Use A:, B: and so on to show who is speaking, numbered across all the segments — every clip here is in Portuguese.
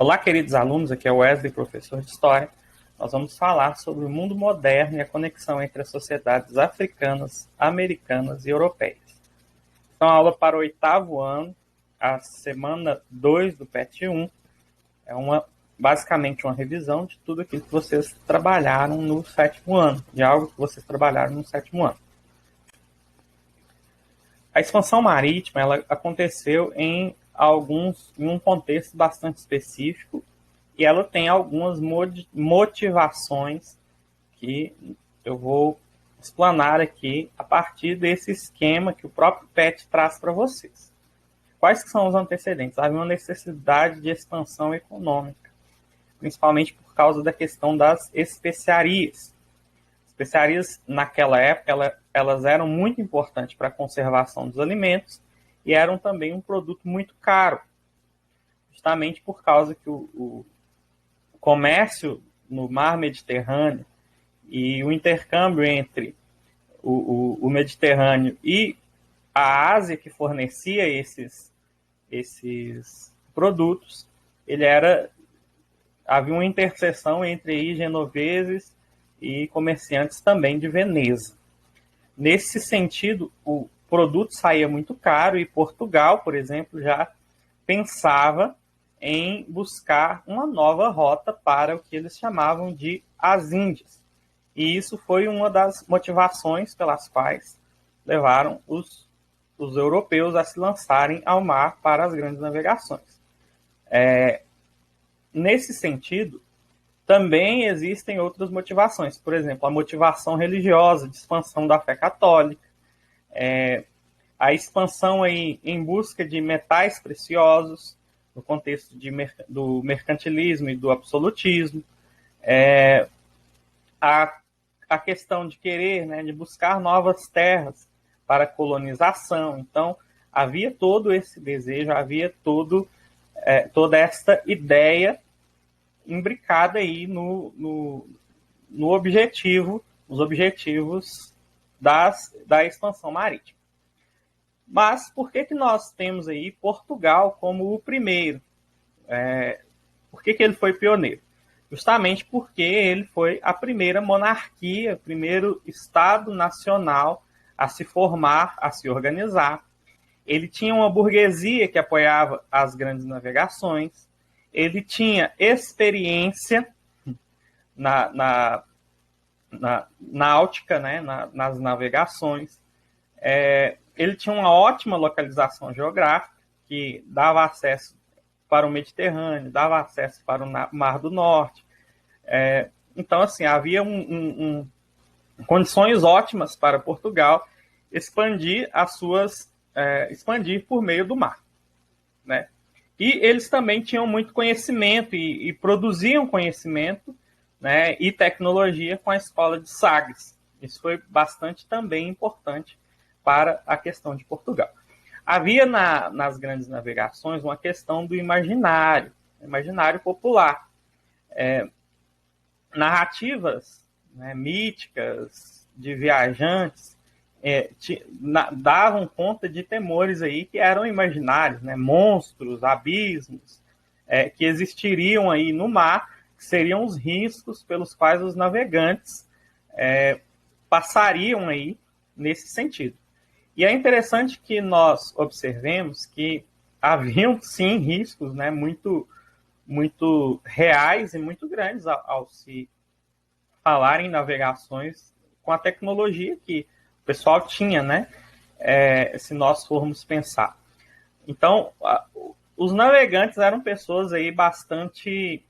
A: Olá, queridos alunos, aqui é o Wesley, professor de História. Nós vamos falar sobre o mundo moderno e a conexão entre as sociedades africanas, americanas e europeias. Então, a aula para o 8º ano, a semana 2 do PET 1, é basicamente uma revisão de tudo aquilo que vocês trabalharam no 7º ano, de algo que vocês trabalharam no 7º ano. A expansão marítima ela aconteceu em um contexto bastante específico e ela tem algumas motivações que eu vou explanar aqui a partir desse esquema que o próprio PET traz para vocês. Quais que são os antecedentes? Havia uma necessidade de expansão econômica, principalmente por causa da questão das especiarias. Especiarias, naquela época, elas eram muito importantes para a conservação dos alimentos e eram também um produto muito caro, justamente por causa que o comércio no mar Mediterrâneo e o intercâmbio entre o Mediterrâneo e a Ásia, que fornecia esses produtos, havia uma interseção entre genoveses e comerciantes também de Veneza. Nesse sentido, o produto saía muito caro e Portugal, por exemplo, já pensava em buscar uma nova rota para o que eles chamavam de as Índias. E isso foi uma das motivações pelas quais levaram os europeus a se lançarem ao mar para as grandes navegações. Nesse sentido, também existem outras motivações, por exemplo, a motivação religiosa, de expansão da fé católica, a expansão aí em busca de metais preciosos, no contexto do mercantilismo e do absolutismo, a questão de querer, de buscar novas terras para colonização. Então, havia todo esse desejo, havia toda esta ideia imbricada aí nos objetivos da expansão marítima. Mas por que nós temos aí Portugal como o primeiro? Por que ele foi pioneiro? Justamente porque ele foi a primeira monarquia, o primeiro Estado nacional a se formar, a se organizar. Ele tinha uma burguesia que apoiava as grandes navegações. Ele tinha experiência na náutica, nas navegações. Ele tinha uma ótima localização geográfica, que dava acesso para o Mediterrâneo, dava acesso para o Mar do Norte. Então, assim, havia condições ótimas para Portugal expandir expandir por meio do mar, né? E eles também tinham muito conhecimento e produziam conhecimento, e tecnologia com a escola de Sagres. Isso foi bastante também importante para a questão de Portugal. Havia nas grandes navegações uma questão do imaginário popular. Narrativas míticas de viajantes davam conta de temores aí que eram imaginários, monstros, abismos, que existiriam aí no mar, que seriam os riscos pelos quais os navegantes passariam aí nesse sentido. E é interessante que nós observemos que haviam, sim, riscos muito, muito reais e muito grandes ao se falar em navegações com a tecnologia que o pessoal tinha, se nós formos pensar. Então, os navegantes eram pessoas aí bastante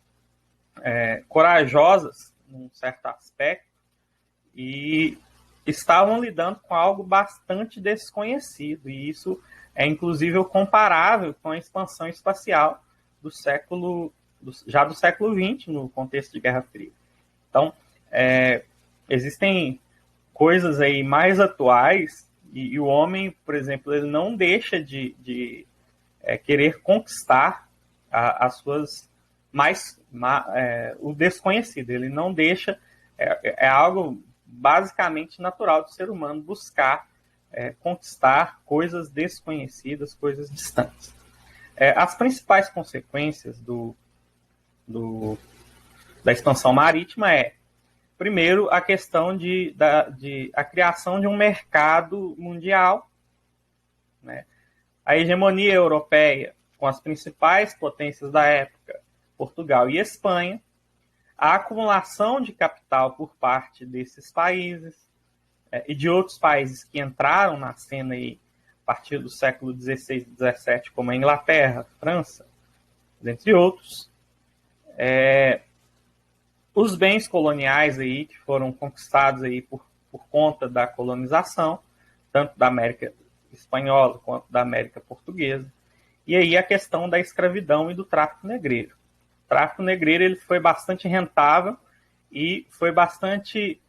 A: corajosas, num certo aspecto, e estavam lidando com algo bastante desconhecido, e isso é, inclusive, comparável com a expansão espacial do século XX, no contexto de Guerra Fria. Então, existem coisas aí mais atuais, e o homem, por exemplo, ele não deixa de querer conquistar as suas o desconhecido. Ele não deixa, é algo basicamente natural do ser humano buscar conquistar coisas desconhecidas, coisas distantes. As principais consequências da expansão marítima é, primeiro, a questão de a criação de um mercado mundial, né? A hegemonia europeia, com as principais potências da época, Portugal e Espanha, a acumulação de capital por parte desses países e de outros países que entraram na cena aí, a partir do século XVI e XVII, como a Inglaterra, França, entre outros. Os bens coloniais aí, que foram conquistados aí por conta da colonização, tanto da América espanhola quanto da América portuguesa. E aí a questão da escravidão e do tráfico negreiro. O tráfico negreiro ele foi bastante rentável e foi bastante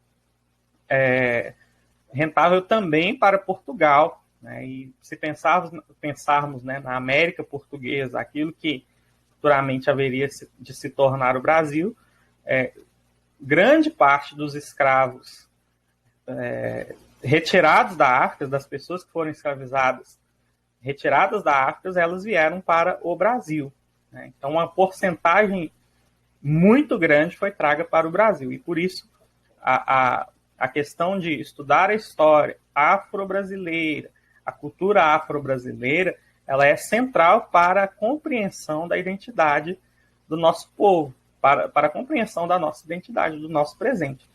A: rentável também para Portugal, né? E se pensarmos, né, na América portuguesa, aquilo que futuramente haveria de se tornar o Brasil, grande parte dos escravos retirados da África, das pessoas que foram escravizadas, retiradas da África, elas vieram para o Brasil, né? Então, uma porcentagem muito grande foi traga para o Brasil. E, por isso, a questão de estudar a história afro-brasileira, a cultura afro-brasileira, ela é central para a compreensão da identidade do nosso povo, para a compreensão da nossa identidade, do nosso presente.